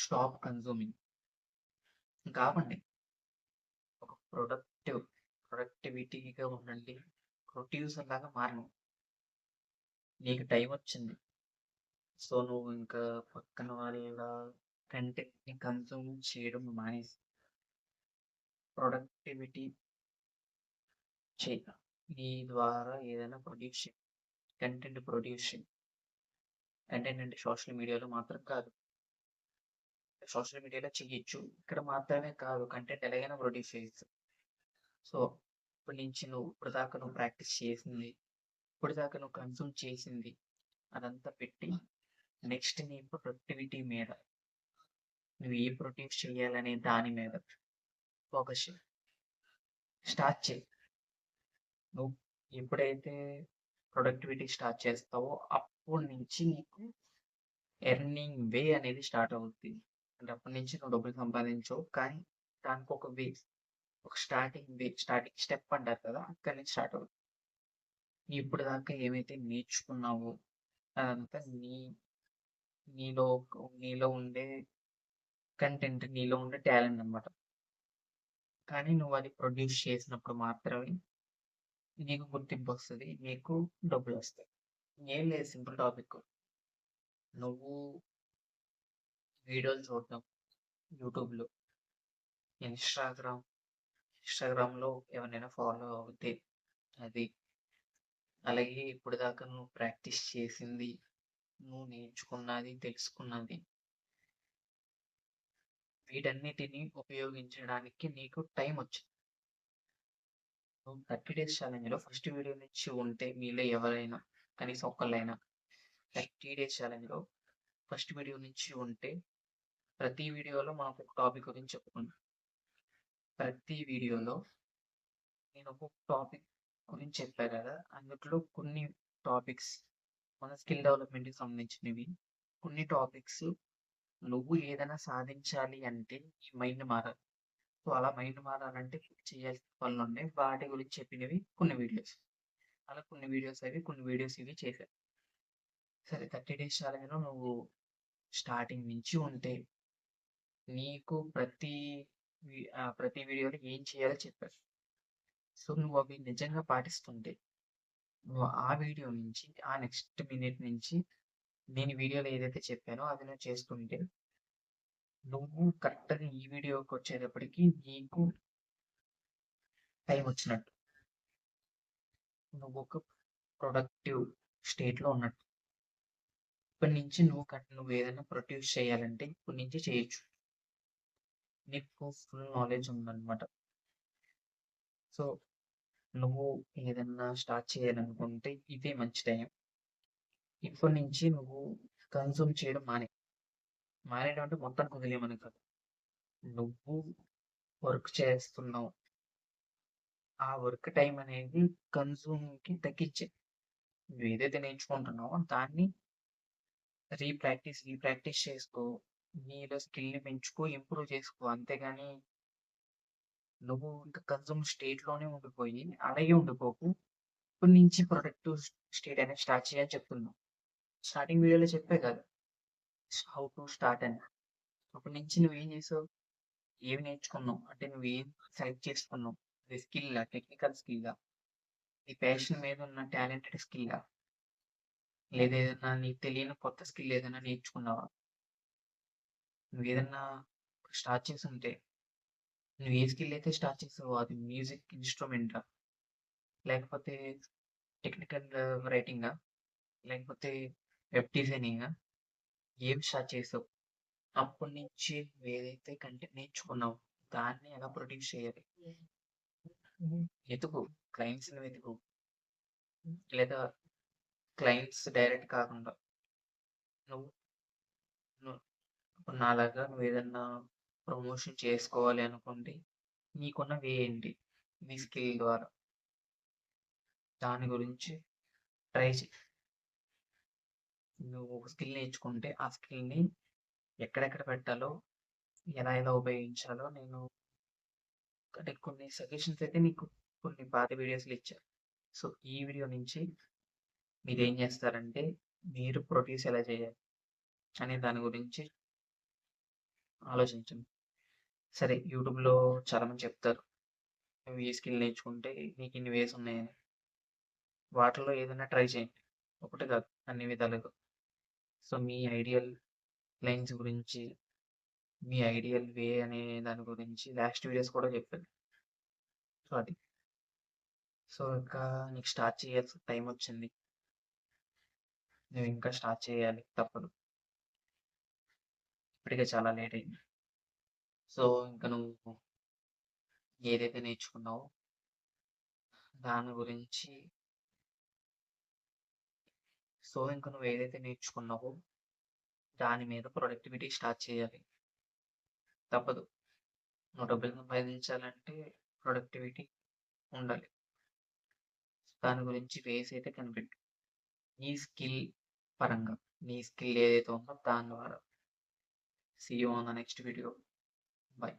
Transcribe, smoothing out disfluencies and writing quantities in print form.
Stop consuming. కావండి. ఒక ప్రొడక్టివిటీగా ఉండండి. ప్రొడ్యూసర్ లాగా మారండి. నీకు టైం వచ్చింది. సో నువ్వు ఇంకా పక్కన వాళ్ళ కంటెంట్ని కన్జ్యూమ్ చేయడం మానేసి ప్రొడక్టివిటీ చేయి. నీ ద్వారా ఏదైనా ప్రొడ్యూస్ చేయి. కంటెంట్ ప్రొడ్యూస్ చేయి. కంటెంట్ అంటే సోషల్ మీడియాలో మాత్రం కాదు. సోషల్ మీడియాలో చెయ్యొచ్చు. ఇక్కడ మాత్రమే కాదు, కంటెంట్ ఎలాగైనా ప్రొడ్యూస్ చేయొచ్చు. సో ఇప్పటి నుంచి ఇప్పటిదాకా నువ్వు ప్రాక్టీస్ చేసింది, ఇప్పటిదాకా నువ్వు కన్జ్యూమ్ చేసింది అదంతా పెట్టి నెక్స్ట్ నీ ప్రొడక్టివిటీ మీద, నువ్వు ఏ ప్రొడ్యూస్ చేయాలనే దాని మీద ఫోకస్ చేయి. స్టార్ట్ చేయి. నువ్వు ఎప్పుడైతే ప్రొడక్టివిటీ స్టార్ట్ చేస్తావో అప్పటి నుంచి నీకు ఎర్నింగ్ వే అనేది స్టార్ట్ అవుతుంది. అంటే అప్పటి నుంచి నువ్వు డబ్బులు సంపాదించవు, కానీ దానికి ఒక వే, ఒక స్టార్టింగ్ స్టెప్ అంటారు కదా, అక్కడి నుంచి స్టార్ట్ అవుతుంది. నీ ఇప్పుడు దాకా ఏమైతే నేర్చుకున్నావో అదంతా నీలో నీలో ఉండే కంటెంట్, నీలో ఉండే టాలెంట్ అనమాట. కానీ నువ్వు అది ప్రొడ్యూస్ చేసినప్పుడు మాత్రమే నీకు గుర్తింపు వస్తుంది, నీకు డబ్బులు వస్తాయి. ఏం లేదు, సింపుల్ టాపిక్. నువ్వు వీడియోలు చూడటం యూట్యూబ్లో, ఇన్స్టాగ్రామ్లో ఎవరినైనా ఫాలో అవుతే అది, అలాగే ఇప్పుడు దాకా నువ్వు ప్రాక్టీస్ చేసింది, నువ్వు నేర్చుకున్నది, తెలుసుకున్నది, వీటన్నిటిని ఉపయోగించడానికి నీకు టైం వచ్చింది. నువ్వు 30 డేస్ ఛాలెంజ్లో ఫస్ట్ వీడియో నుంచి ఉంటే, మీలో ఎవరైనా కనీసం ఒక్కళ్ళైనా 30 డేస్ ఛాలెంజ్లో ఫస్ట్ వీడియో నుంచి ఉంటే, ప్రతి వీడియోలో మనకు ఒక టాపిక్ గురించి చెప్పుకున్నాం. ప్రతి వీడియోలో నేను ఒక టాపిక్ గురించి చెప్పా కదా, అందులో కొన్ని టాపిక్స్ మన స్కిల్ డెవలప్మెంట్కి సంబంధించినవి. కొన్ని టాపిక్స్ నువ్వు ఏదైనా సాధించాలి అంటే ఈ మైండ్ మారాలి. సో అలా మైండ్ మారాలంటే చేయాల్సిన పనులు ఉన్నాయి, వాటి గురించి చెప్పినవి కొన్ని వీడియోస్. అలా కొన్ని వీడియోస్ ఇవి చేశాను. సరే, 30 డేస్ ఛాలెంజ్లో నువ్వు స్టార్టింగ్ నుంచి ఉంటే నీకు ప్రతి వీడియోలో ఏం చేయాలో చెప్పారు. సో నువ్వు అవి నిజంగా పాటిస్తుంటే, నువ్వు ఆ వీడియో నుంచి ఆ నెక్స్ట్ మినిట్ నుంచి నేను వీడియోలో ఏదైతే చెప్పానో అది నువ్వు చేస్తుంటే, నువ్వు కరెక్ట్గా ఈ వీడియోకి వచ్చేటప్పటికి నీకు టైం వచ్చినట్టు, నువ్వు ఒక ప్రొడక్టివ్ స్టేట్లో ఉన్నట్టు. ఇప్పటి నుంచి నువ్వు ఏదైనా ప్రొడ్యూస్ చేయాలంటే ఇప్పటి నుంచి చేయొచ్చు. నీకు ఫుల్ నాలెడ్జ్ ఉందన్నమాట. సో నువ్వు ఏదన్నా స్టార్ట్ చేయాలనుకుంటే ఇదే మంచి టైం. ఇప్పటి నుంచి నువ్వు కన్జ్యూమ్ చేయడం మానేయడం అంటే మొత్తానికి వదిలేయమని కాదు. నువ్వు వర్క్ చేస్తున్నావు, ఆ వర్క్ టైం అనేది కన్జ్యూమ్కి తగ్గించే. నువ్వు ఏదైతే నేర్చుకుంటున్నావో దాన్ని రీప్రాక్టీస్ చేసుకో. నీలో స్కిల్ని పెంచుకో, ఇంప్రూవ్ చేసుకో. అంతేగాని నువ్వు ఇంకా కన్జ్యూమ్ స్టేట్లోనే ఉండిపోయి అలాగే ఉండిపోకు. ఇప్పటి నుంచి ప్రొడక్టివ్ స్టేట్ అనేది స్టార్ట్ చేయాలని చెప్తున్నావు. స్టార్టింగ్ వీడియోలో చెప్పే కదా హౌ టు స్టార్ట్ అని. అప్పటి నుంచి నువ్వేం చేసావు, ఏమి నేర్చుకున్నావు అంటే నువ్వేం సెలెక్ట్ చేసుకున్నావు, అది స్కిల్లా, టెక్నికల్ స్కిల్లా, నీ ప్యాషన్ మీద ఉన్న టాలెంటెడ్ స్కిల్లా, లేదా ఏదైనా నీకు తెలియని కొత్త స్కిల్ ఏదైనా నేర్చుకున్నావా? నువ్వు ఏదన్నా స్టార్ట్ చేసి ఉంటే, నువ్వు ఏ స్కిల్ అయితే స్టార్ట్ చేసావో అది మ్యూజిక్ ఇన్స్ట్రుమెంటా, లేకపోతే టెక్నికల్ రైటింగా, లేకపోతే వెబ్ డిజైనింగా, ఏం స్టార్ట్ చేసావు? అప్పటి నుంచి నువ్వు ఏదైతే కంటెంట్ నేర్చుకున్నావో దాన్ని ఎలా ప్రొడ్యూస్ చేయాలి వెతుకు. క్లయింట్స్ని వెతుకు, లేదా క్లయింట్స్ డైరెక్ట్ కాకుండా నువ్వు ఇప్పుడు నాలాగా నువ్వు ఏదన్నా ప్రమోషన్ చేసుకోవాలి అనుకుంటే నీకున్న వే ఏంటి, నీ స్కిల్ ద్వారా దాని గురించి ట్రై చేయి. నువ్వు ఒక స్కిల్ నేర్చుకుంటే ఆ స్కిల్ని ఎక్కడెక్కడ పెట్టాలో, ఎలా ఎలా ఉపయోగించాలో నేను అంటే కొన్ని సజెషన్స్ అయితే నీకు కొన్ని పాత వీడియోస్లో ఇచ్చాను. సో ఈ వీడియో నుంచి మీరేం చేస్తారంటే, మీరు ప్రొడ్యూస్ ఎలా చేయాలి అనే దాని గురించి ఆలోచించండి. సరే యూట్యూబ్‌లో చాలామంది చెప్తారు. నువ్వు ఈ స్కిల్ నేర్చుకుంటే నీకు ఇన్ని వేస్ ఉన్నాయని. వాటిల్లో ఏదైనా ట్రై చేయండి. ఒకటి కాదు అన్ని విధాలుగా. సో, మీ ఐడియల్ లైన్స్ గురించి, మీ ఐడియల్ వే అనే దాని గురించి లాస్ట్ వీడియోస్ కూడా చెప్పాను. సో, అది. సో, ఇంకా నీకు స్టార్ట్ చేయాల్సిన టైం వచ్చింది. నువ్వు ఇంకా స్టార్ట్ చేయాలి తప్పదు. ఇప్పటికే చాలా లేట్ అయింది. సో, ఇంకా నువ్వు ఏదైతే నేర్చుకున్నావో దాని గురించి ఇంక నువ్వు ఏదైతే నేర్చుకున్నావో దాని మీద ప్రొడక్టివిటీ స్టార్ట్ చేయాలి. తప్పదు. నువ్వు డబ్బులు సంపాదించాలంటే ప్రొడక్టివిటీ ఉండాలి. దాని గురించి వేస్ అయితే కనిపెట్టు. నీ స్కిల్ పరంగా. నీ స్కిల్ ఏదైతే ఉందో దాని ద్వారా. See you on the next video. By.